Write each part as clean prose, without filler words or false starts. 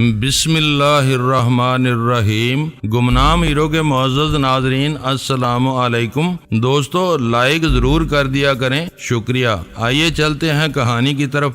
بسم اللہ الرحمن الرحیم۔ گمنام ہیرو کے معزز ناظرین السلام علیکم۔ دوستو لائک ضرور کر دیا کریں، شکریہ۔ آئیے چلتے ہیں کہانی کی طرف۔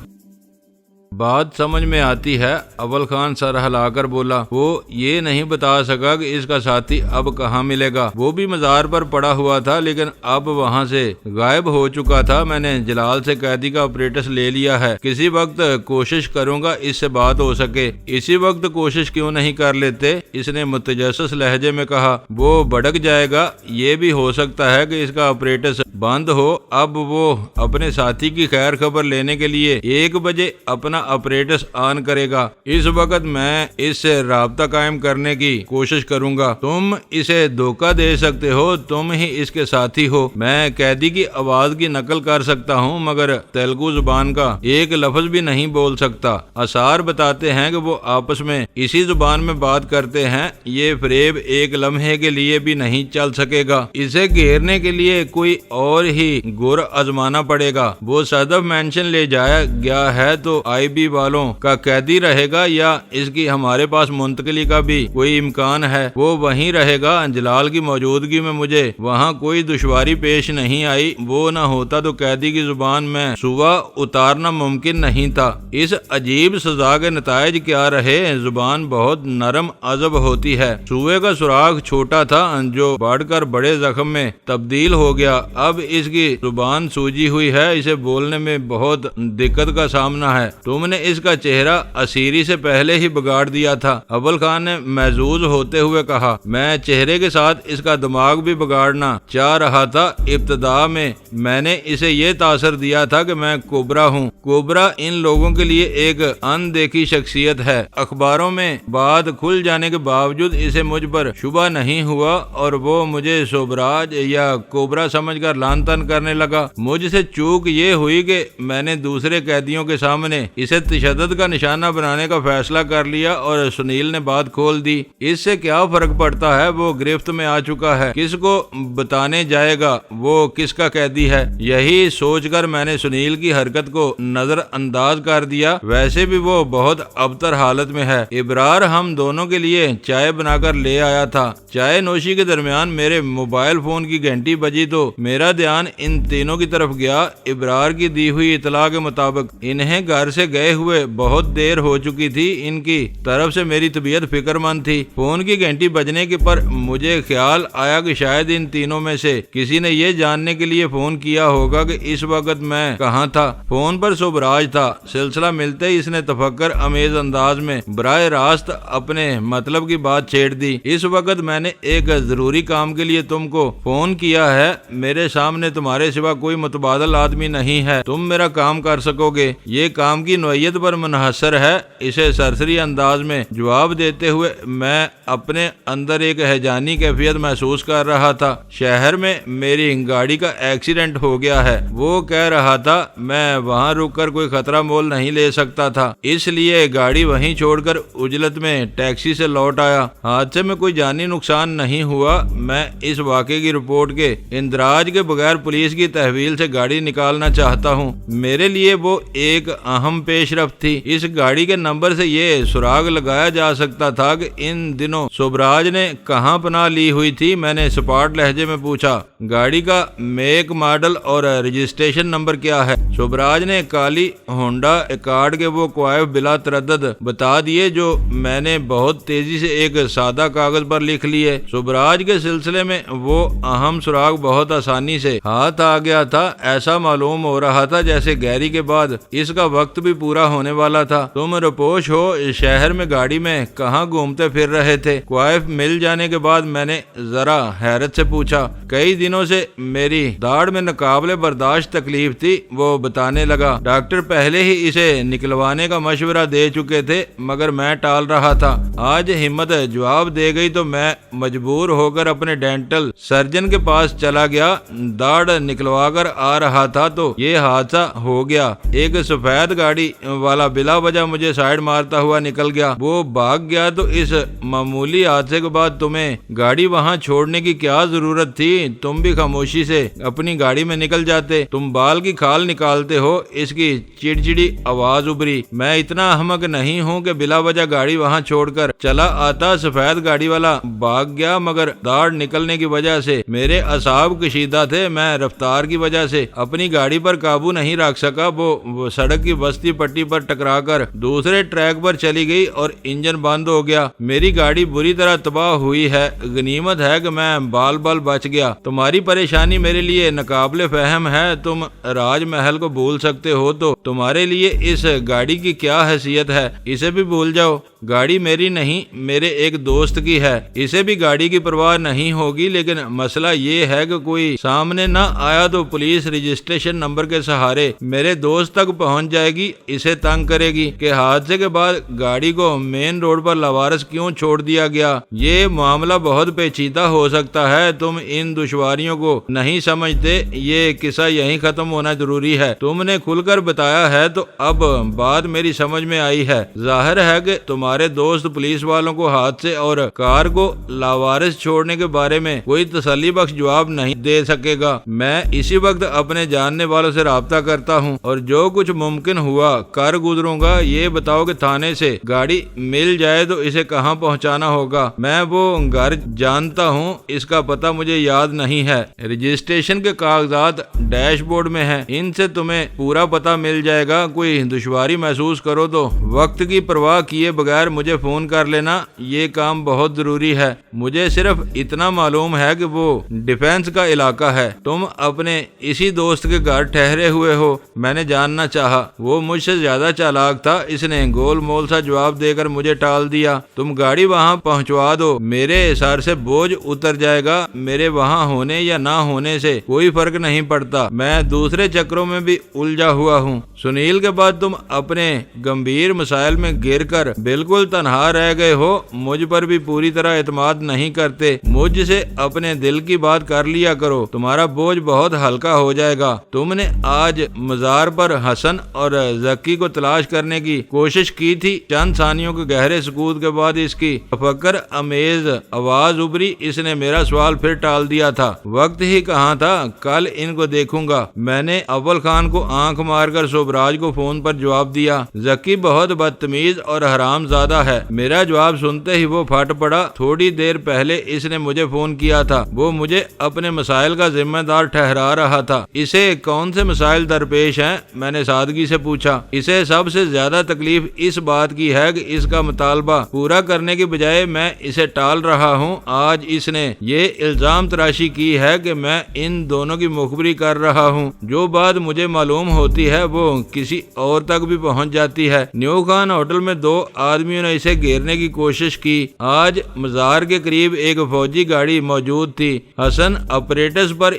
بات سمجھ میں آتی ہے۔ اول خان سر ہلا کر بولا، وہ یہ نہیں بتا سکا کہ اس کا ساتھی اب کہاں ملے گا۔ وہ بھی مزار پر پڑا ہوا تھا لیکن اب وہاں سے غائب ہو چکا تھا۔ میں نے جلال سے قیدی کا آپریٹس لے لیا ہے، کسی وقت کوشش کروں گا اس سے بات ہو سکے۔ اسی وقت کوشش کیوں نہیں کر لیتے؟ اس نے متجسس لہجے میں کہا۔ وہ بھڑک جائے گا، یہ بھی ہو سکتا ہے کہ اس کا آپریٹس بند ہو۔ اب وہ اپنے ساتھی کی خیر خبر لینے کے لیے 1 بجے اپنا آپریٹس آن کرے گا۔ اس وقت میں اس سے رابطہ قائم کرنے کی کوشش کروں گا۔ تم اسے دھوکہ دے سکتے ہو، تم ہی اس کے ساتھی ہو۔ میں قیدی کی آواز کی نقل کر سکتا ہوں مگر تیلگو زبان کا ایک لفظ بھی نہیں بول سکتا۔ آثار بتاتے ہیں کہ وہ آپس میں اسی زبان میں بات کرتے ہیں۔ یہ فریب ایک لمحے کے لیے بھی نہیں چل سکے گا۔ اسے گھیرنے کے لیے کوئی اور ہی گر آزمانا پڑے گا۔ وہ صدف مینشن لے جایا گیا ہے تو آئی بی والوں کا قیدی رہے گا یا اس کی ہمارے پاس منتقلی کا بھی کوئی امکان ہے؟ وہ وہیں رہے گا۔ جلال کی موجودگی میں مجھے وہاں کوئی دشواری پیش نہیں آئی۔ وہ نہ ہوتا تو قیدی کی زبان میں سوا اتارنا ممکن نہیں تھا۔ اس عجیب سزا کے نتائج کیا رہے؟ زبان بہت نرم عذب ہوتی ہے۔ سوئے کا سوراخ چھوٹا تھا جو بڑھ کر بڑے زخم میں تبدیل ہو گیا۔ اب اس کی زبان سوجی ہوئی ہے، اسے بولنے میں بہت دقت کا سامنا ہے۔ تم نے اس کا چہرہ اسیری سے پہلے ہی بگاڑ دیا تھا، اول خان نے محظوظ ہوتے ہوئے کہا۔ میں چہرے کے ساتھ اس کا دماغ بھی بگاڑنا چاہ رہا تھا۔ ابتدا میں نے اسے یہ تاثر دیا تھا کہ میں کوبرا ہوں۔ کوبرا ان لوگوں کے لیے ایک اندیکھی شخصیت ہے۔ اخباروں میں بات کھل جانے کے باوجود اسے مجھ پر شبہ نہیں ہوا اور وہ مجھے سوبراج یا کوبرا سمجھ کر لان تان کرنے لگا۔ مجھ سے چوک یہ ہوئی کہ میں نے دوسرے قیدیوں کے سامنے اسے تشدد کا نشانہ بنانے کا فیصلہ کر لیا اور سنیل نے بات کھول دی۔ اس سے کیا فرق پڑتا ہے؟ وہ گرفت میں آ چکا ہے، کس کو بتانے جائے گا وہ کس کا قیدی ہے؟ یہی سوچ کر میں نے سنیل کی حرکت کو نظر انداز کر دیا۔ ویسے بھی وہ بہت ابتر حالت میں ہے۔ ابرار ہم دونوں کے لیے چائے بنا کر لے آیا تھا۔ چائے نوشی کے درمیان میرے موبائل فون کی گھنٹی بجی تو میرا دھیان ان تینوں کی طرف گیا۔ ابرار کی دی ہوئی اطلاع کے مطابق انہیں گھر سے گئے ہوئے بہت دیر ہو چکی تھی۔ ان کی طرف سے میری طبیعت فکر مند تھی۔ فون کی گھنٹی بجنے کے پر مجھے خیال آیا کہ شاید ان تینوں میں سے کسی نے یہ جاننے کے لیے فون کیا ہوگا کہ اس وقت میں کہاں تھا۔ فون پر سوبراج تھا۔ سلسلہ ملتے ہی اس نے تفکر امیز انداز میں براہ راست اپنے مطلب کی بات چھیڑ دی۔ اس وقت میں نے ایک ضروری کام کے لیے تم کو فون کیا ہے۔ میرے سامنے تمہارے سوا کوئی متبادل آدمی نہیں ہے، تم میرا کام کر سکو گے؟ یہ کام کی نوعیت پر منحصر ہے۔ اسے سرسری انداز میں جواب دیتے ہوئے میں اپنے اندر ایک ہیجانی کیفیت محسوس کر رہا تھا۔ شہر میں میری گاڑی کا ایکسیڈنٹ ہو گیا ہے، وہ کہہ رہا تھا۔ میں وہاں رک کر کوئی خطرہ مول نہیں لے سکتا تھا، اس لیے گاڑی وہیں چھوڑ کر عجلت میں ٹیکسی سے لوٹ آیا۔ حادثے میں کوئی جانی نقصان نہیں ہوا۔ میں اس واقعے کی رپورٹ کے اندراج کے بغیر پولیس کی تحویل سے گاڑی نکالنا چاہتا ہوں۔ میرے لیے وہ ایک اہم پیش رفت تھی۔ اس گاڑی کے نمبر سے یہ سراغ لگایا جا سکتا تھا کہ ان دنوں سوبراج نے کہاں پناہ لی ہوئی تھی۔ میں نے سپاٹ لہجے میں پوچھا، گاڑی کا میک ماڈل اور رجسٹریشن نمبر کیا ہے؟ سوبراج نے کالی ہونڈا ایکارڈ کے وہ کوائف بلا تردد بتا دیے جو میں نے بہت تیزی سے ایک سادہ کاغذ پر لکھ لیے۔ سوبراج کے سلسلے میں وہ اہم سراغ بہت آسانی سے ہاتھ آ گیا تھا۔ ایسا معلوم ہو رہا تھا جیسے گیری کے بعد اس کا وقت بھی پورا ہونے والا تھا۔ تم رپوش ہو، شہر میں گاڑی میں کہاں گھومتے پھر رہے تھے؟ کوائف مل جانے کے بعد میں نے ذرا حیرت سے پوچھا۔ کئی دنوں سے میری داڑھ میں ناقابل برداشت تکلیف تھی، وہ بتانے لگا۔ ڈاکٹر پہلے ہی اسے نکلوانے کا مشورہ دے چکے تھے مگر میں ٹال رہا تھا۔ آج ہمت جواب دے گئی تو میں مجبور ہو کر اپنے ڈینٹل سرجن کے پاس چلا گیا۔ داڑھ نکلوا کر آ رہا تھا تو یہ حادثہ ہو گیا۔ ایک سفید گاڑی گاڑی والا بلا وجہ مجھے سائیڈ مارتا ہوا نکل گیا، وہ بھاگ گیا، تو اس معمولی حادثے کے بعد تمہیں گاڑی وہاں چھوڑنے کی کیا ضرورت تھی؟ تم بھی خاموشی سے اپنی گاڑی میں نکل جاتے۔ تم بال کی کھال نکالتے ہو، اس کی چڑچڑی آواز ابھری۔ میں اتنا احمق نہیں ہوں کہ بلا وجہ گاڑی وہاں چھوڑ کر چلا آتا۔ سفید گاڑی والا بھاگ گیا، مگر داڑھ نکلنے کی وجہ سے میرے اعصاب کشیدہ تھے۔ میں رفتار کی وجہ سے اپنی گاڑی پر قابو نہیں رکھ سکا، وہ سڑک کی وسطی پٹی پر ٹکرا کر دوسرے ٹریک پر چلی گئی اور انجن بند ہو گیا۔ میری گاڑی بری طرح تباہ ہوئی ہے، غنیمت ہے کہ میں بال بچ گیا۔ تمہاری پریشانی میرے لیے ناقابل فہم ہے۔ تم راج محل کو بھول سکتے ہو تو تمہارے لیے اس گاڑی کی کیا حیثیت ہے؟ اسے بھی بھول جاؤ۔ گاڑی میری نہیں، میرے ایک دوست کی ہے، اسے بھی گاڑی کی پرواہ نہیں ہوگی، لیکن مسئلہ یہ ہے کہ کوئی سامنے نہ آیا تو پولیس رجسٹریشن نمبر کے سہارے میرے دوست تک پہنچ جائے گی، اسے تنگ کرے گی کہ حادثے کے بعد گاڑی کو مین روڈ پر لاوارث کیوں چھوڑ دیا گیا۔ یہ معاملہ بہت پیچیدہ ہو سکتا ہے، تم ان دشواریوں کو نہیں سمجھتے۔ یہ قصہ یہیں ختم ہونا ضروری ہے۔ تم نے کھل کر بتایا ہے تو اب بات میری سمجھ میں آئی ہے۔ ظاہر ہے کہ تمہارے دوست پولیس والوں کو حادثے اور کار کو لاوارث چھوڑنے کے بارے میں کوئی تسلی بخش جواب نہیں دے سکے گا۔ میں اسی وقت اپنے جاننے والوں سے رابطہ کرتا ہوں اور جو کچھ ممکن ہوا کر گزروں گا۔ یہ بتاؤ کہ تھانے سے گاڑی مل جائے تو اسے کہاں پہنچانا ہوگا؟ میں وہ گھر جانتا ہوں، اس کا پتہ مجھے یاد نہیں ہے۔ رجسٹریشن کے کاغذات ڈیش بورڈ میں ہیں، ان سے تمہیں پورا پتہ مل جائے گا۔ کوئی دشواری محسوس کرو تو وقت کی پرواہ کیے بغیر مجھے فون کر لینا، یہ کام بہت ضروری ہے۔ مجھے صرف اتنا معلوم ہے کہ وہ ڈیفنس کا علاقہ ہے۔ تم اپنے اسی دوست کے گھر ٹھہرے ہوئے ہو؟ میں نے جاننا چاہا۔ وہ مجھ سے زیادہ چالاک تھا، اس نے گول مول سا جواب دے کر مجھے ٹال دیا۔ تم گاڑی وہاں پہنچوا دو، میرے سر سے بوجھ اتر جائے گا۔ میرے وہاں ہونے یا نہ ہونے سے کوئی فرق نہیں پڑتا، میں دوسرے چکروں میں بھی الجھا ہوا ہوں۔ سنیل کے بعد تم اپنے گمبھیر مسائل میں گر کر بالکل تنہا رہ گئے ہو۔ مجھ پر بھی پوری طرح اعتماد نہیں کرتے، مجھ سے اپنے دل کی بات کر لیا کرو، تمہارا بوجھ بہت ہلکا ہو جائے گا۔ تم نے آج مزار پر حسن اور ذکی کو تلاش کرنے کی کوشش کی تھی۔ چند ثانیوں کے گہرے سکوت کے بعد اس کی تفکر امیز آواز ابھری۔ اس نے میرا سوال پھر ٹال دیا تھا۔ وقت ہی کہاں تھا، کل ان کو دیکھوں گا۔ میں نے اول خان کو آنکھ مار کر سوبراج کو فون پر جواب دیا۔ ذکی بہت بدتمیز اور حرام زادہ ہے۔ میرا جواب سنتے ہی وہ پھٹ پڑا۔ تھوڑی دیر پہلے اس نے مجھے فون کیا تھا، وہ مجھے اپنے مسائل کا ذمہ دار ٹھہرا رہا تھا۔ اسے کون سے مسائل درپیش ہیں؟ میں نے سادگی سے پوچھا۔ اسے سب سے زیادہ تکلیف اس بات کی ہے کہ اس کا مطالبہ پورا کرنے کے بجائے میں اسے ٹال رہا ہوں۔ آج اس نے یہ الزام تراشی کی ہے کہ میں ان دونوں کی مخبری کر رہا ہوں۔ جو بات مجھے معلوم ہوتی ہے وہ کسی اور تک بھی پہنچ جاتی ہے۔ نیو خان ہوٹل میں 2 آدمیوں نے اسے گھیرنے کی کوشش کی۔ آج مزار کے قریب ایک فوجی گاڑی موجود تھی۔ حسن اپریٹس پر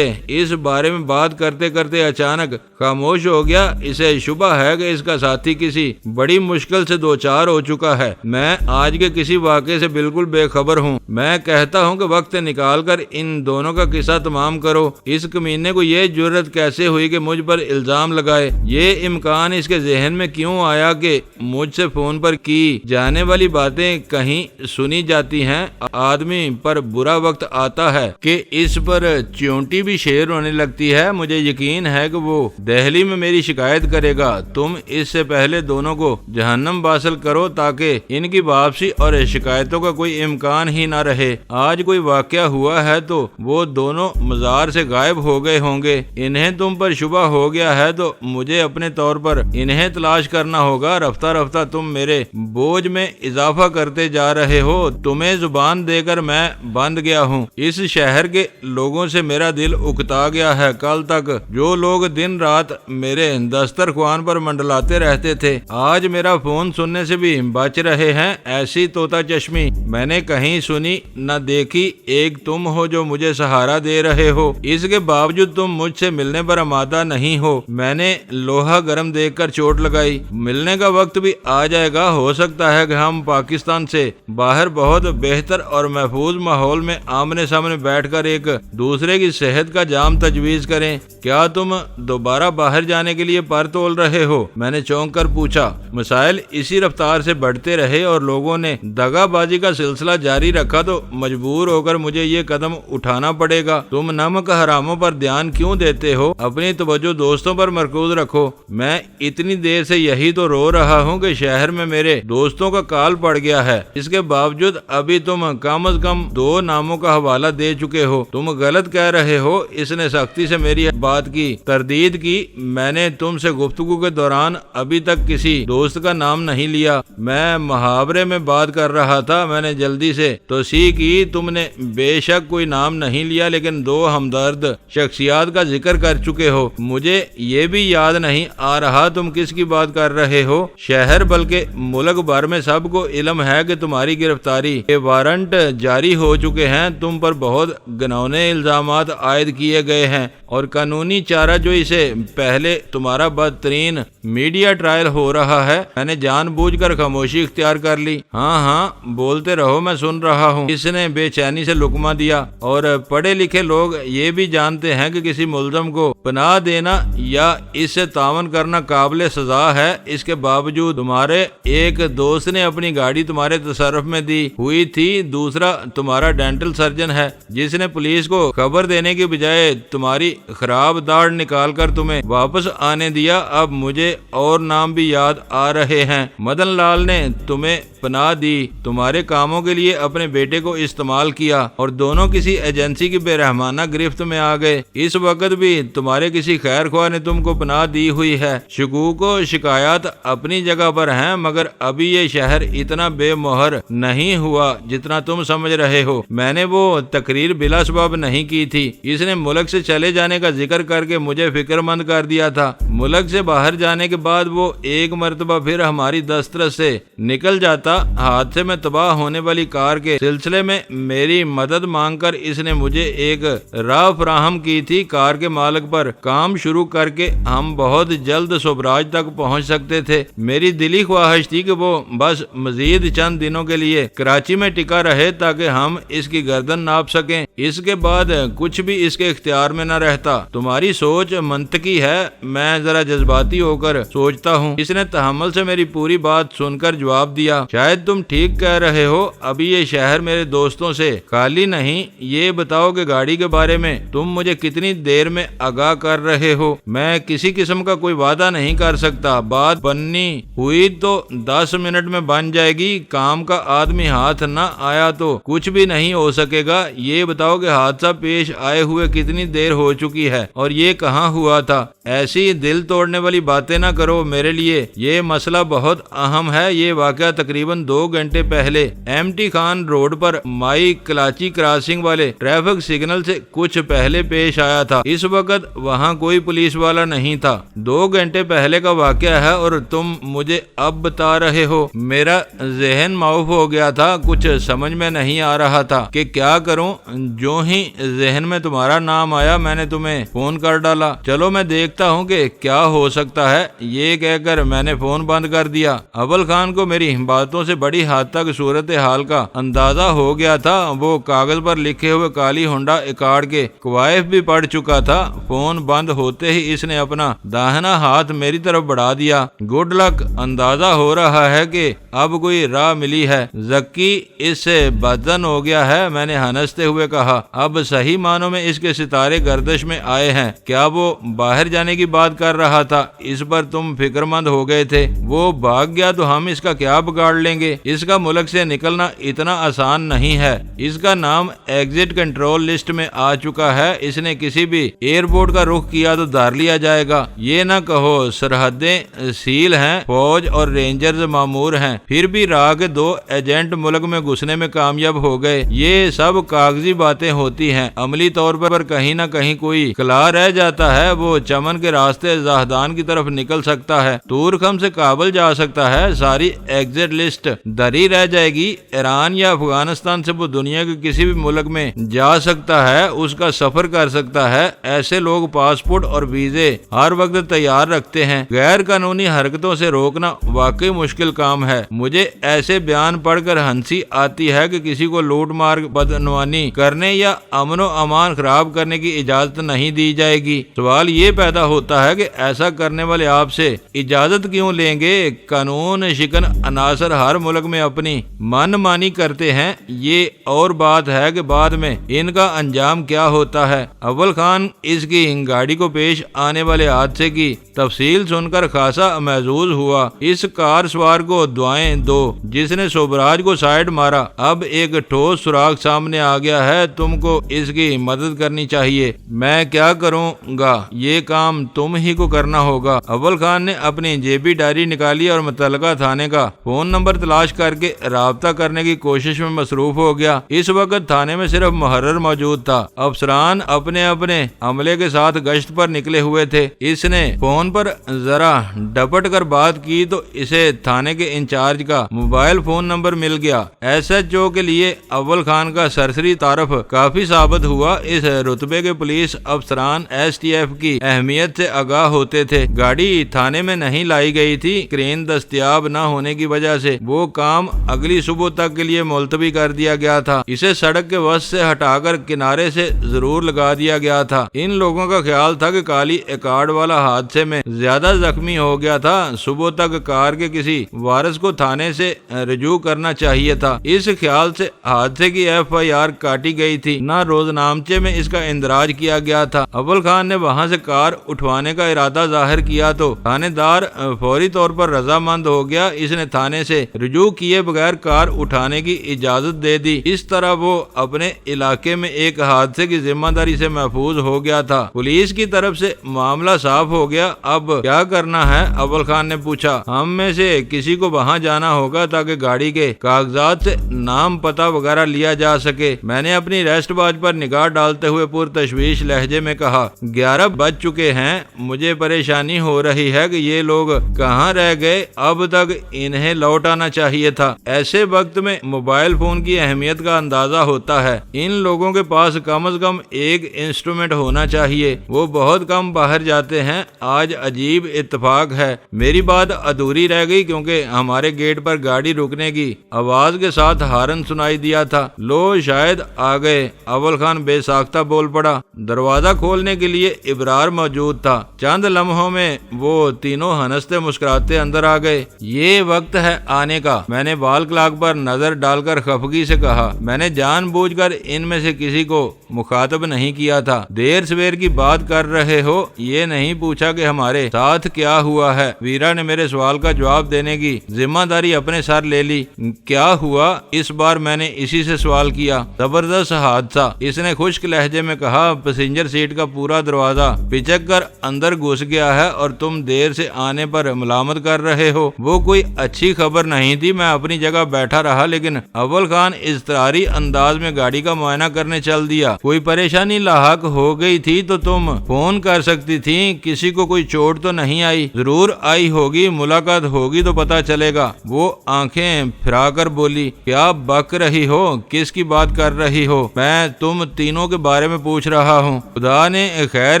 اس بارے میں بات کرتے کرتے اچانک خاموش ہو گیا۔ اسے شبہ ہے کہ اس کا ساتھی کسی بڑی مشکل سے دوچار ہو چکا ہے۔ میں آج کے کسی واقعے سے بالکل بے خبر ہوں۔ میں کہتا ہوں کہ وقت نکال کر ان دونوں کا قصہ تمام کرو۔ اس کمینے کو یہ جرت کیسے ہوئی کہ مجھ پر الزام لگائے؟ یہ امکان اس کے ذہن میں کیوں آیا کہ مجھ سے فون پر کی جانے والی باتیں کہیں سنی جاتی ہیں؟ آدمی پر برا وقت آتا ہے کہ اس پر چونٹی بھی شیر ہونے لگتی ہے۔ مجھے یقین ہے کہ وہ دہلی میں میری شکایت کرے گا۔ تم اس سے پہلے دونوں کو جہنم واصل کرو تاکہ ان کی واپسی اور شکایتوں کا کوئی امکان ہی نہ رہے۔ آج کوئی واقعہ ہوا ہے تو وہ دونوں مزار سے غائب ہو گئے ہوں گے۔ انہیں تم پر شبہ ہو گیا ہے تو مجھے اپنے طور پر انہیں تلاش کرنا ہوگا۔ رفتہ رفتہ تم میرے بوجھ میں اضافہ کرتے جا رہے ہو۔ تمہیں زبان دے کر میں بند گیا ہوں۔ اس شہر کے لوگوں سے میرا دل اکتا گیا ہے۔ کل تک جو لوگ دن رات میرے دسترخوان پر منڈلاتے رہتے تھے آج میرا فون سننے سے بھی بچ رہے ہیں۔ ایسی طوطا چشمی میں نے کہیں سنی نہ دیکھی۔ ایک تم ہو جو مجھے سہارا دے رہے ہو، اس کے باوجود تم مجھ سے ملنے پر آمادہ نہیں ہو۔ میں نے لوہا گرم دیکھ کر چوٹ لگائی۔ ملنے کا وقت بھی آ جائے گا۔ ہو سکتا ہے کہ ہم پاکستان سے باہر بہت بہتر اور محفوظ ماحول میں آمنے سامنے بیٹھ کر ایک دوسرے کی صحت کا جام تجویز کریں۔ کیا تم دوبارہ باہر جانے کے لیے پر تول رہے رہے ہو؟ میں نے چونک کر پوچھا۔ مسائل اسی رفتار سے بڑھتے رہے اور لوگوں نے دغا بازی کا سلسلہ جاری رکھا تو مجبور ہو کر مجھے یہ قدم اٹھانا پڑے گا۔ تم نمک حراموں پر دھیان کیوں دیتے ہو؟ اپنی توجہ دوستوں پر مرکوز رکھو۔ میں اتنی دیر سے یہی تو رو رہا ہوں کہ شہر میں میرے دوستوں کا کال پڑ گیا ہے، اس کے باوجود ابھی تم کم از کم 2 ناموں کا حوالہ دے چکے ہو۔ تم غلط کہہ رہے ہو۔ اس نے سختی سے میری بات کی تردید کی۔ میں نے تم سے گفتگو کے دوران ابھی تک کسی دوست کا نام نہیں لیا، میں محاورے میں بات کر رہا تھا۔ میں نے جلدی سے توثیق کی، تم نے بے شک کوئی نام نہیں لیا لیکن 2 ہمدرد شخصیات کا ذکر کر چکے ہو۔ مجھے یہ بھی یاد نہیں آ رہا تم کس کی بات کر رہے ہو۔ شہر بلکہ ملک بھر میں سب کو علم ہے کہ تمہاری گرفتاری کے وارنٹ جاری ہو چکے ہیں، تم پر بہت گھناؤنے الزامات عائد کیے گئے ہیں اور قانونی چارہ جوئی سے پہلے تمہارا بدترین میڈیا ٹرائل ہو رہا ہے۔ میں نے جان بوجھ کر خاموشی اختیار کر لی۔ ہاں بولتے رہو، میں سن رہا ہوں، اس نے بے چینی سے لقمہ دیا۔ اور پڑھے لکھے لوگ یہ بھی جانتے ہیں کہ کسی ملزم کو پناہ دینا یا اس سے تعاون کرنا قابل سزا ہے۔ اس کے باوجود تمہارے ایک دوست نے اپنی گاڑی تمہارے تصرف میں دی ہوئی تھی، دوسرا تمہارا ڈینٹل سرجن ہے جس نے پولیس کو خبر دینے کی بجائے تمہاری خراب داڑھ نکال کر تمہیں واپس آنے دیا۔ اب مجھے اور نام بھی یاد آ رہے ہیں۔ مدن لال نے تمہیں پناہ دی، تمہارے کاموں کے لیے اپنے بیٹے کو استعمال کیا اور دونوں کسی ایجنسی کی بے رحمانہ گرفت میں آ گئے۔ اس وقت بھی تمہارے کسی خیر خواہ نے تم کو پناہ دی ہوئی ہے۔ شکوک و شکایات اپنی جگہ پر ہیں، مگر ابھی یہ شہر اتنا بے مہر نہیں ہوا جتنا تم سمجھ رہے ہو۔ میں نے وہ تقریر بلا سبب نہیں کی تھی۔ اس نے ملک سے چلے جانے کا ذکر کر کے مجھے فکر مند کر دیا تھا۔ ملک سے باہر جانے کے بعد وہ ایک مرتبہ پھر ہماری دسترس سے نکل جاتا۔ حادثے میں تباہ ہونے والی کار کے سلسلے میں میری مدد مانگ کر اس نے مجھے ایک راہ فراہم کی تھی۔ کار کے مالک پر کام شروع کر کے ہم بہت جلد سوبراج تک پہنچ سکتے تھے۔ میری دلی خواہش تھی کہ وہ بس مزید چند دنوں کے لیے کراچی میں ٹکا رہے تاکہ ہم اس کی گردن ناپ سکیں۔ اس کے بعد کچھ بھی اس کے اختیار میں نہ رہتا۔ تمہاری سوچ منطقی ہے، میں ذرا جذباتی ہو کر سوچتا ہوں۔ اس نے تحمل سے میری پوری بات سن کر جواب دیا، شاید تم ٹھیک کہہ رہے ہو، ابھی یہ شہر میرے دوستوں سے خالی نہیں۔ یہ بتاؤ کہ گاڑی کے بارے میں تم مجھے کتنی دیر میں آگاہ کر رہے ہو؟ میں کسی قسم کا کوئی وعدہ نہیں کر سکتا، بات بننی ہوئی تو 10 منٹ میں بن جائے گی۔ کام کا آدمی ہاتھ نہ آیا تو کچھ بھی نہیں ہو سکے گا۔ یہ بتاؤ کہ حادثہ پیش آئے ہوئے کتنی دیر ہو چکی ہے اور یہ کہاں ہوا تھا؟ ایسی دل توڑنے والی باتیں نہ کرو میرے لیے، یہ مسئلہ بہت اہم ہے۔ یہ واقعہ تقریباً 2 گھنٹے پہلے ایم ٹی خان روڈ پر مائی کلاچی کراسنگ والے ٹریفک سگنل سے کچھ پہلے پیش آیا تھا۔ اس وقت وہاں کوئی پولیس والا نہیں تھا۔ 2 گھنٹے پہلے کا واقعہ ہے اور تم مجھے اب بتا رہے ہو۔ میرا ذہن معاف ہو گیا تھا، کچھ سمجھ میں نہیں آ رہا تھا کہ کیا کروں۔ جو ہی ذہن میں تمہارا نام آیا میں نے تمہیں فون کر ڈالا۔ چلو میں دیکھتا ہوں کہ کیا ہو سکتا ہے۔ یہ کہہ کر میں نے فون بند کر دیا۔ اول خان کو میری باتوں سے بڑی حد تک صورتحال کا اندازہ ہو گیا تھا۔ وہ کاغذ پر لکھے ہوئے کالی ہونڈا ایکارڈ کے کوائف بھی پڑھ چکا تھا۔ فون بند ہوتے ہی اس نے اپنا داہنا ہاتھ میری طرف بڑھا دیا۔ گڈ لک، اندازہ ہو رہا ہے کہ اب کوئی راہ ملی ہے۔ زکی اس سے بدن ہو گیا ہے، میں نے ہنستے ہوئے کہا۔ اب صحیح معنوں میں اس کے ستارے گردش میں آئے ہیں۔ کیا وہ باہر جانے کی بات کر رہا تھا؟ اس پر تم فکر مند ہو گئے تھے۔ وہ بھاگ گیا تو ہم اس کا کیا بگاڑ لیں گے؟ اس کا ملک سے نکلنا اتنا آسان نہیں ہے۔ اس کا نام ایگزٹ کنٹرول لسٹ میں آ چکا ہے۔ اس نے کسی بھی ایئرپورٹ کا رخ کیا تو دھر لیا جائے گا۔ یہ نہ کہو سرحدیں سیل ہیں، فوج اور رینجرز مامور ہیں، پھر بھی راہ کے 2 ایجنٹ ملک میں گھسنے میں کامیاب ہو گئے۔ یہ سب کاغذی باتیں ہوتی ہیں، عملی طور پر کہیں نہ کہیں کوئی خلا رہ جاتا ہے۔ وہ چمن کے راستے زاہدان کی طرف نکل سکتا ہے، تورخم سے کابل جا سکتا ہے، ساری ایگزٹ لسٹ دری رہ جائے گی۔ ایران یا افغانستان سے وہ دنیا کے کسی بھی ملک میں جا سکتا ہے، اس کا سفر کر سکتا ہے۔ ایسے لوگ پاسپورٹ اور ویزے ہر وقت تیار رکھتے ہیں۔ غیر قانونی حرکتوں سے روکنا واقعی مشکل کام ہے۔ مجھے ایسے بیان پڑھ کر ہنسی آتی ہے کہ کسی کو لوٹ مار بدعنوانی کرنے یا امن و امان خراب کرنے کی اجازت نہیں دی جائے گی۔ سوال یہ پیدا ہوتا ہے کہ ایسا کرنے والے آپ سے اجازت کیوں لیں گے؟ قانون شکن عناصر ہر ملک میں اپنی من مانی کرتے ہیں، یہ اور بات ہے کہ بعد میں ان کا انجام کیا ہوتا ہے۔ اول خان اس کی گاڑی کو پیش آنے والے حادثے کی تفصیل سن کر خاصا محظوظ ہوا۔ اس کار سوار کو دعائیں دو جس نے سوبراج کو سائڈ مارا، اب ایک ٹھوس سراغ سامنے آ گیا ہے، تم کو اس کی مدد کرنی چاہیے۔ میں کیا کروں گا؟ یہ کام تم ہی کو کرنا ہوگا۔ اول خان نے اپنی جیبی ڈائری نکالی اور متعلقہ تھانے کا فون نمبر تلاش کر کے رابطہ کرنے کی کوشش میں مصروف ہو گیا۔ اس وقت تھانے میں صرف محرر موجود تھا، افسران اپنے اپنے عملے کے ساتھ گشت پر نکلے ہوئے تھے۔ اس نے فون پر ذرا ڈپٹ کر بات کی تو اسے تھانے کے انچارج کا موبائل فون نمبر مل گیا۔ ایس ایچ او کے لیے اول خان کا سرسری تعارف کافی ثابت ہوا۔ اس رتبے کے پولیس افسران ایس ٹی ایف کی اہمیت سے آگاہ ہوتے تھے۔ گاڑی تھانے میں نہیں لائی گئی تھی، کرین دستیاب نہ ہونے کی وجہ سے وہ کام اگلی صبح تک کے لیے ملتوی کر دیا گیا تھا۔ اسے سڑک کے وسط سے ہٹا کر کنارے سے ضرور لگا دیا گیا تھا۔ ان لوگوں کا خیال تھا کہ کالی ایکارڈ والا حادثے میں زیادہ زخمی ہو گیا تھا، صبح تک کار کے کسی وارث کو تھانے سے رجوع کرنا چاہیے تھا۔ اس خیال سے حادثے کی ایف آئی آر کاٹی گئی تھی، نہ روزنامچے میں اس کا اندراج کیا گیا تھا۔ اول خان نے وہاں سے کار اٹھوانے کا ارادہ ظاہر کیا تو تھانے دار فوری طور پر رضامند ہو گیا۔ اس نے تھانے سے رجوع کیے بغیر کار اٹھانے کی اجازت دے دی۔ اس طرح وہ اپنے علاقے میں ایک حادثے کی ذمہ داری سے محفوظ ہو گیا تھا۔ پولیس کی طرف سے معاملہ صاف ہو گیا۔ اب کیا کرنا ہے؟ اول خان نے پوچھا۔ ہم میں سے کسی کو وہاں جانا ہوگا تاکہ گاڑی کے کاغذات سے نام پتہ وغیرہ لیا جا سکے۔ میں نے اپنی ریسٹ واچ پر نگاہ ڈالتے ہوئے پرتشویش لہجے میں کہا، 11 بج چکے ہیں، مجھے پریشانی ہو رہی ہے کہ یہ لوگ کہاں رہ گئے، اب تک انہیں لوٹ آنا چاہیے تھا۔ ایسے وقت میں موبائل فون کی اہمیت کا اندازہ ہوتا ہے۔ ان لوگوں کے پاس کم از کم ایک انسٹرومنٹ ہونا چاہیے، وہ بہت کم باہر جاتے ہیں۔ آج عجیب اتفاق ہے، میری بات ادھوری رہ گئی کیونکہ ہمارے گیٹ پر گاڑی رکنے کی آواز کے ساتھ ہارن سنائی دیا تھا۔ لو شاید آ گئے، اول خان بے ساختہ بول پڑا۔ دروازہ کھولنے کے لیے ابرار موجود تھا۔ چند لمحوں میں وہ تینوں ہنستے مسکراتے اندر آ گئے۔ یہ وقت ہے آنے کا، میں نے وال کلاک پر نظر ڈال کر خفگی سے کہا۔ میں نے جان بوجھ کر ان میں سے کسی کو مخاطب نہیں کیا تھا۔ دیر سویر کی بات کر رہے ہو، یہ نہیں پوچھا کہ ہمارے ساتھ کیا ہوا ہے۔ ویرا نے میرے سوال کا جواب دینے کی ذمہ داری اپنے سر لے لی۔ کیا ہوا؟ اس بار میں نے اسی سے سوال کیا۔ زبردست حادثہ، اس نے خشک لہجے میں کہا۔ پیسنجر سیٹ کا پورا دروازہ پچک کر اندر گھس گیا ہے اور تم دیر سے آنے پر ملامت کر رہے ہو۔ وہ کوئی اچھی خبر نہیں تھی۔ میں اپنی جگہ بیٹھا رہا لیکن اول خان اضطراری انداز میں گاڑی کا معائنہ کرنے چل دیا۔ کوئی پریشانی لاحق ہو گئی تھی تو تم فون کر سکتی تھی، کسی کو کوئی چوٹ تو نہیں آئی؟ ضرور آئی ہوگی، ملاقات ہوگی تو پتا چلے گا۔ وہ آنکھیں پھرا کر بولی۔ کیا بک رہی ہو؟ کس کی بات کر رہی ہو؟ میں تم تینوں کے بارے میں پوچھ رہا ہوں۔ خدا نے خیر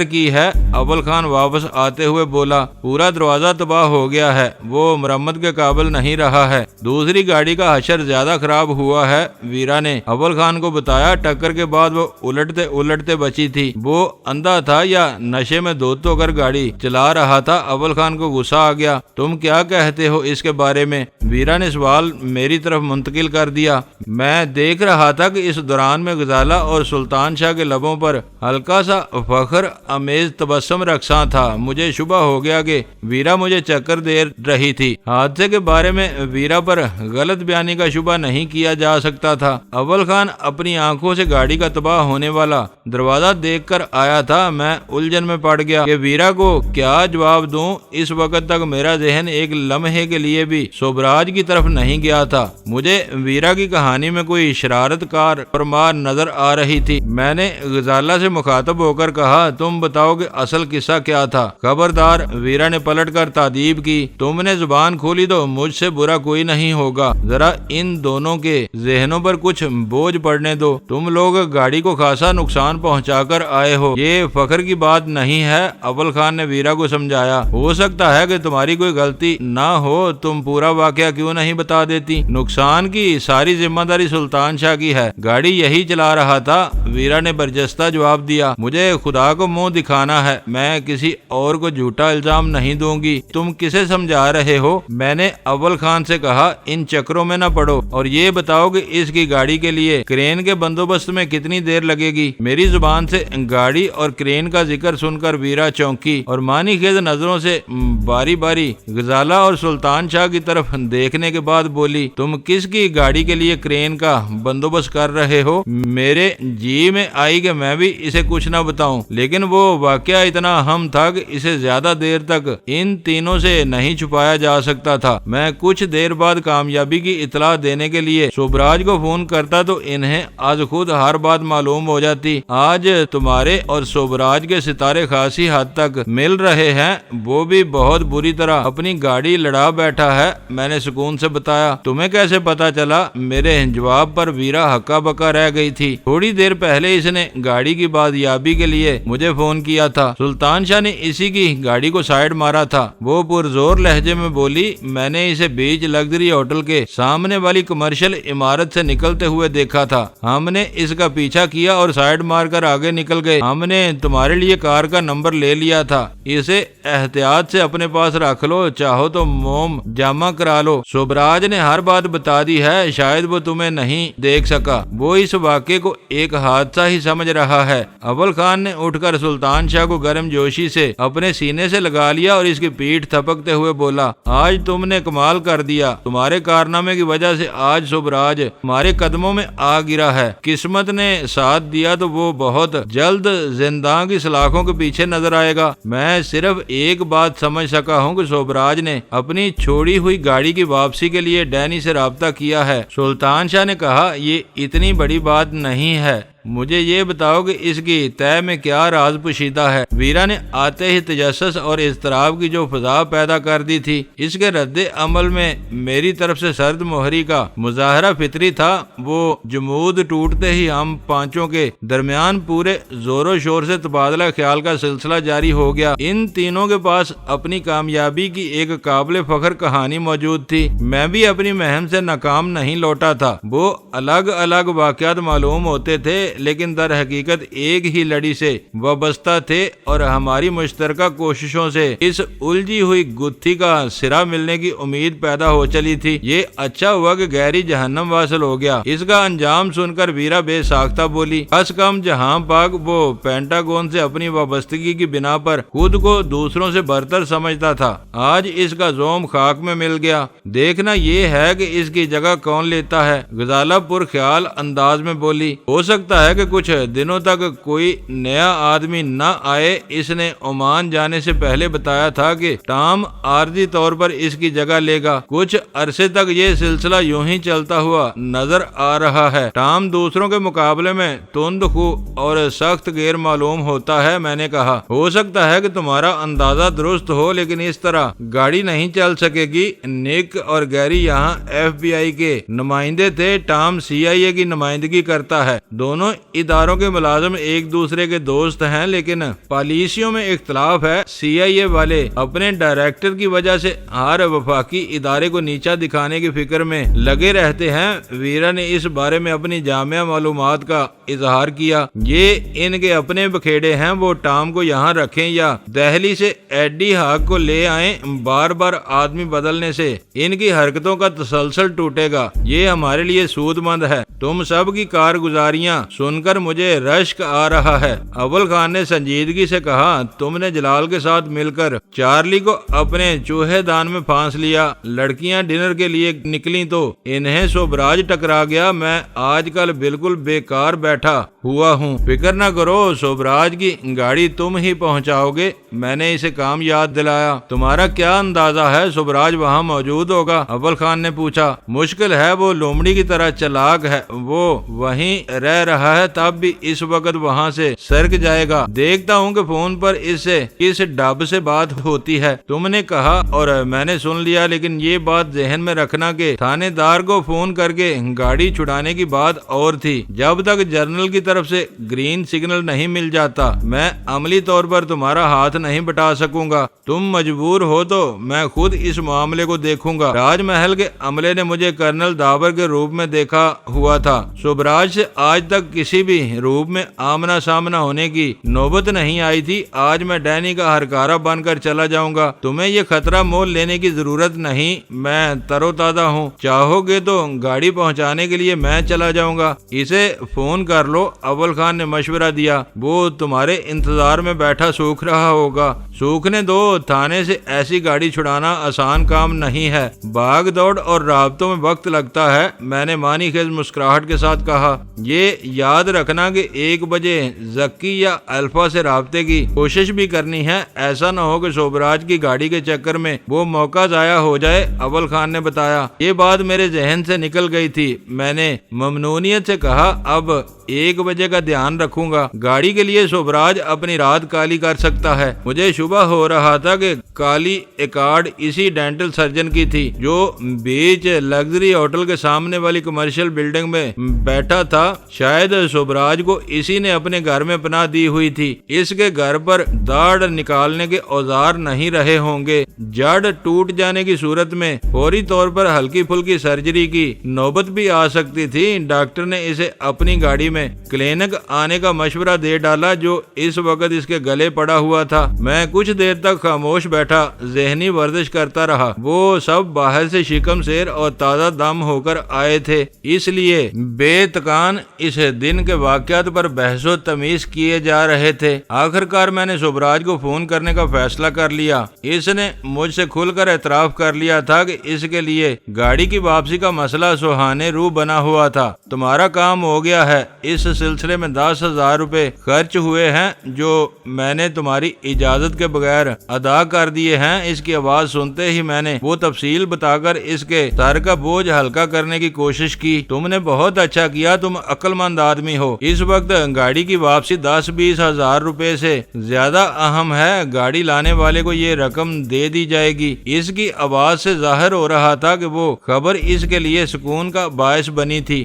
کی ہے، اول خان واپس آتے ہوئے بولا۔ پورا دروازہ تباہ ہو گیا ہے، وہ مرمت کے قابل نہیں رہا ہے۔ دوسری گاڑی کا حشر زیادہ خراب ہوا ہے، ویرا نے اول خان کو بتایا۔ ٹکر کے بعد وہ الٹتے الٹتے بچی تھی۔ وہ اندھا تھا یا نشے میں دھت ہو کر گاڑی چلا رہا تھا؟ اول خان کو غصہ آ گیا۔ تم کیا کہتے ہو اس کے بارے میں؟ ویرا نے سوال میری طرف منتقل کر دیا۔ میں دیکھ رہا تھا کہ اس دوران میں غزالہ اور سلطان شاہ کے لبوں پر ہلکا سا فخر امیز تبسم رقصاں تھا۔ مجھے شبہ ہو گیا کہ ویرا مجھے چکر دے رہی تھی۔ حادثے کے بارے میں ویرا پر غلط بیانی کا شبہ نہیں کیا جا سکتا تھا۔ اول خان اپنی آنکھوں سے گاڑی کا تباہ ہونے والا دروازہ دیکھ کر آیا تھا۔ میں الجھن میں پڑ گیا کہ ویرا کو کیا جواب دوں۔ اس وقت تک میرا ذہن ایک لمحے کے لیے بھی سوبراج کی طرف نہیں گیا تھا۔ مجھے ویرا کی کہانی میں کوئی شرارت کار پرمار نظر آ رہی تھی۔ میں نے غزالہ سے مخاطب ہو کر کہا، تم بتاؤ کہ اصل قصہ کیا تھا؟ خبردار، ویرا نے پلٹ کر تادیب کی۔ تم نے زبان کھولی تو مجھ سے برا کوئی نہیں ہوگا۔ ذرا ان دونوں کے ذہنوں پر کچھ بوجھ پڑنے دو۔ تم لوگ گاڑی کو خاصا نقصان پہنچا کر آئے ہو، یہ فخر کی بات نہیں ہے، اول خان نے ویرا کو سمجھایا۔ ہو سکتا ہے کہ تمہاری کوئی غلطی نہ ہو، تم پورا واقعہ کیوں نہیں بتا دیتی؟ نقصان کی ساری ذمہ داری سلطان شاہ کی ہے، گاڑی یہی چلا رہا تھا، ویرا نے برجستہ جواب دیا۔ مجھے خدا کو منہ دکھانا ہے، میں کسی اور کو جھوٹا جھوٹا الزام نہیں دوں گی۔ تم کسے سمجھا رہے ہو؟ میں نے اول خان سے کہا ان چکروں میں نہ پڑو اور یہ بتاؤ کہ اس کی گاڑی کے لیے کرین کے بندوبست میں کتنی دیر لگے گی؟ میری زبان سے گاڑی اور کرین کا ذکر سن کر ویرا چونکی اور مانی خیز نظروں سے باری باری غزالہ اور سلطان شاہ کی طرف دیکھنے کے بعد بولی، تم کس کی گاڑی کے لیے کرین کا بندوبست کر رہے ہو؟ میرے جی میں آئی کہ میں بھی اسے کچھ نہ بتاؤں، لیکن وہ واقعہ اتنا اہم تھا کہ اسے زیادہ دیر تک ان تینوں سے نہیں چھپایا جا سکتا تھا۔ میں کچھ دیر بعد کامیابی کی اطلاع دینے کے لیے سوبراج کو فون کرتا تو انہیں آج خود ہر بات معلوم ہو جاتی۔ آج تمہارے اور سوبراج کے ستارے خاصی حد تک مل رہے ہیں، وہ بھی بہت بری طرح اپنی گاڑی لڑا بیٹھا ہے، میں نے سکون سے بتایا۔ تمہیں کیسے پتا چلا؟ میرے جواب پر ویرا ہکا بکا رہ گئی تھی۔ تھوڑی دیر پہلے اس نے گاڑی کی بازیابی کے لیے مجھے فون کیا تھا، سلطان شاہ نے اسی کی گاڑی کو سائیڈ مارا تھا۔ وہ پرزور لہجے میں بولی، میں نے اسے بیچ لگژری ہوٹل کے سامنے والی کمرشل عمارت سے نکلتے ہوئے دیکھا تھا، ہم نے اس کا پیچھا کیا اور سائیڈ مار کر آگے نکل گئے۔ ہم نے تمہارے لیے کار کا نمبر لے لیا تھا، اسے احتیاط سے اپنے پاس رکھ لو، چاہو تو موم جمع کرا لو۔ سوبراج نے ہر بات بتا دی ہے، شاید وہ تمہیں نہیں دیکھ سکا، وہ اس واقعے کو ایک حادثہ ہی سمجھ رہا ہے۔ اول خان نے اٹھ کر سلطان شاہ کو گرم جوشی سے اپنے سینے سے لگا لیا اور اس کی پیٹھ تھپکتے ہوئے بولا، آج تم نے کمال کر دیا، تمہارے کارنامے کی وجہ سے آج سوبراج ہمارے قدموں میں آ گرا ہے۔ قسمت نے ساتھ دیا تو وہ بہت جلد زنداں کی سلاخوں کے پیچھے نظر آئے گا۔ میں صرف ایک بات سمجھ سکا ہوں کہ سوبراج نے اپنی چھوڑی ہوئی گاڑی کی واپسی کے لیے ڈینی سے رابطہ کیا ہے۔ سلطان شاہ نے کہا، یہ اتنی بڑی بات نہیں ہے، مجھے یہ بتاؤ کہ اس کی طے میں کیا راز پوشیدہ ہے؟ ویرا نے آتے ہی تجسس اور اضطراب کی جو فضا پیدا کر دی تھی، اس کے رد عمل میں میری طرف سے سرد مہری کا مظاہرہ فطری تھا۔ وہ جمود ٹوٹتے ہی ہم پانچوں کے درمیان پورے زور و شور سے تبادلہ خیال کا سلسلہ جاری ہو گیا۔ ان تینوں کے پاس اپنی کامیابی کی ایک قابل فخر کہانی موجود تھی، میں بھی اپنی مہم سے ناکام نہیں لوٹا تھا۔ وہ الگ الگ واقعات معلوم ہوتے تھے لیکن در حقیقت ایک ہی لڑی سے وابستہ تھے اور ہماری مشترکہ کوششوں سے اس الجھی ہوئی گتھی کا سرا ملنے کی امید پیدا ہو چلی تھی۔ یہ اچھا ہوا کہ گہری جہنم واصل ہو گیا۔ اس کا انجام سن کر ویرا بے ساختہ بولی، از کم جہاں پاک وہ پینٹاگون سے اپنی وابستگی کی بنا پر خود کو دوسروں سے برتر سمجھتا تھا، آج اس کا زوم خاک میں مل گیا۔ دیکھنا یہ ہے کہ اس کی جگہ کون لیتا ہے، غزالہ پر خیال انداز میں بولی۔ ہو سکتا ہے کہ کچھ دنوں تک کوئی نیا آدمی نہ آئے، اس نے عمان جانے سے پہلے بتایا تھا کہ ٹام عارضی طور پر اس کی جگہ لے گا۔ کچھ عرصے تک یہ سلسلہ یوں ہی چلتا ہوا نظر آ رہا ہے۔ ٹام دوسروں کے مقابلے میں تند خو اور سخت غیر معلوم ہوتا ہے، میں نے کہا۔ ہو سکتا ہے کہ تمہارا اندازہ درست ہو لیکن اس طرح گاڑی نہیں چل سکے گی۔ نک اور گیری یہاں FBI کے نمائندے تھے، ٹام CIA کی نمائندگی کرتا ہے، دونوں اداروں کے ملازم ایک دوسرے کے دوست ہیں لیکن پالیسیوں میں اختلاف ہے۔ CIA والے اپنے ڈائریکٹر کی وجہ سے ہر وفاقی ادارے کو نیچا دکھانے کی فکر میں لگے رہتے ہیں۔ ویرا نے اس بارے میں اپنی جامع معلومات کا اظہار کیا۔ یہ ان کے اپنے بکھیڑے ہیں، وہ ٹام کو یہاں رکھیں یا دہلی سے ایڈی ہاک کو لے آئیں، بار بار آدمی بدلنے سے ان کی حرکتوں کا تسلسل ٹوٹے گا۔ یہ ہمارے لیے سود مند ہے۔ تم سب کی کارگزاریاں سن کر مجھے رشک آ رہا ہے۔ اول خان نے سنجیدگی سے کہا، تم نے جلال کے ساتھ مل کر چارلی کو اپنے چوہے دان میں پھانس لیا، لڑکیاں ڈنر کے لیے نکلی تو انہیں سوبراج ٹکرا گیا۔ میں آج کل بالکل بیکار بیٹھا ہوا ہوں، فکر نہ کرو، سوبراج کی گاڑی تم ہی پہنچاؤ گے۔ میں نے اسے کام یاد دلایا۔ تمہارا کیا اندازہ ہے سوبراج وہاں موجود ہوگا؟ اول خان نے پوچھا۔ مشکل ہے، وہ لومڑی کی طرح چلاک ہے، وہ وہیں رہ رہا ہے، تب بھی اس وقت وہاں سے سرک جائے گا۔ دیکھتا ہوں کہ فون پر اس سے کس ڈب سے بات ہوتی ہے۔ تم نے کہا اور میں نے سن لیا، لیکن یہ بات ذہن میں رکھنا کہ تھانے دار کو فون کر کے گاڑی چھڑانے کی بات اور تھی۔ جب تک جنرل کی طرف سے گرین سگنل نہیں مل جاتا میں عملی طور پر تمہارا ہاتھ نہیں بٹا سکوں گا۔ تم مجبور ہو تو میں خود اس معاملے کو دیکھوں گا۔ راج محل کے عملے نے مجھے کرنل دابر کے روپ میں دیکھا ہوا تھا۔ سوبراج سے آج تک کسی بھی روپ میں آمنا سامنا ہونے کی نوبت نہیں آئی تھی۔ آج میں ڈینی کا ہرکارہ بن کر چلا جاؤں گا۔ تمہیں یہ خطرہ مول لینے کی ضرورت نہیں، میں تر و تازہ ہوں۔ چاہو گے تو گاڑی پہنچانے کے لیے میں چلا جاؤں گا۔ اسے فون کر لو، اول خان نے مشورہ دیا۔ وہ تمہارے انتظار میں بیٹھا سوکھ رہا ہوگا۔ سوکھنے دو، تھانے سے ایسی گاڑی چھڑانا آسان کام نہیں ہے، بھاگ دوڑ اور رابطوں میں وقت لگتا ہے، میں نے معنی خیز مسکراہٹ کے ساتھ کہا۔ یہ یاد رکھنا کہ 1 بجے زکی یا الفا سے رابطے کی کوشش بھی کرنی ہے، ایسا نہ ہو کہ سوبراج کی گاڑی کے چکر میں وہ موقع ضائع ہو جائے، اول خان نے بتایا۔ یہ بات میرے ذہن سے نکل گئی تھی، میں نے ممنونیت سے کہا۔ اب 1 بجے کا دھیان رکھوں گا۔ گاڑی کے لیے سوبراج اپنی رات کالی کر سکتا ہے۔ مجھے شبہ ہو رہا تھا کہ کالی ایکارڈ اسی ڈینٹل سرجن کی تھی جو بیچ لگژری ہوٹل کے سامنے والی کمرشل بلڈنگ میں بیٹھا تھا۔ شاید سوبراج کو اسی نے اپنے گھر میں پناہ دی ہوئی تھی۔ اس کے گھر پر داڑھ نکالنے کے اوزار نہیں رہے ہوں گے۔ جڑ ٹوٹ جانے کی صورت میں فوری طور پر ہلکی پھلکی سرجری کی نوبت بھی آ سکتی تھی۔ ڈاکٹر نے اسے اپنی گاڑی میں کلینک آنے کا مشورہ دے ڈالا جو اس وقت اس کے گلے پڑا ہوا تھا۔ میں کچھ دیر تک خاموش بیٹھا، ذہنی ورزش کرتا رہا۔ وہ سب باہر سے شکم سیر اور تازہ دم ہو کر آئے تھے، اس لیے بے تکان اس دن کے واقعات پر بحث و تمیز کیے جا رہے تھے۔ آخر کار میں نے سوبراج کو فون کرنے کا فیصلہ کر لیا۔ اس نے مجھ سے کھل کر اعتراف کر لیا تھا کہ اس کے لیے گاڑی کی واپسی کا مسئلہ سہانے روح بنا ہوا تھا۔ تمہارا کام ہو گیا ہے۔ اس سلسلے میں 10,000 روپے خرچ ہوئے ہیں جو میں نے تمہاری اجازت کے بغیر ادا کر دیے ہیں۔ اس کی آواز سنتے ہی میں نے وہ تفصیل بتا کر اس کے سر کا بوجھ ہلکا کرنے کی کوشش کی۔ تم نے بہت اچھا کیا، تم عقل مند آدمی ہو۔ اس وقت گاڑی کی واپسی 10-20 ہزار روپے سے زیادہ اہم ہے۔ گاڑی لانے والے کو یہ رقم دے دی جائے گی۔ اس کی آواز سے ظاہر ہو رہا تھا کہ وہ خبر اس کے لیے سکون کا باعث بنی تھی۔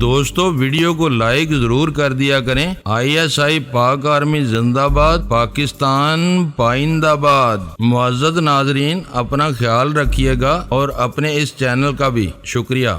دوستو ویڈیو کو لائک ضرور کر دیا کریں۔ ISI پاک آرمی زندہ باد، پاکستان پائندہ باد۔ معزز ناظرین، اپنا خیال رکھیے گا اور اپنے اس چینل کا بھی شکریہ۔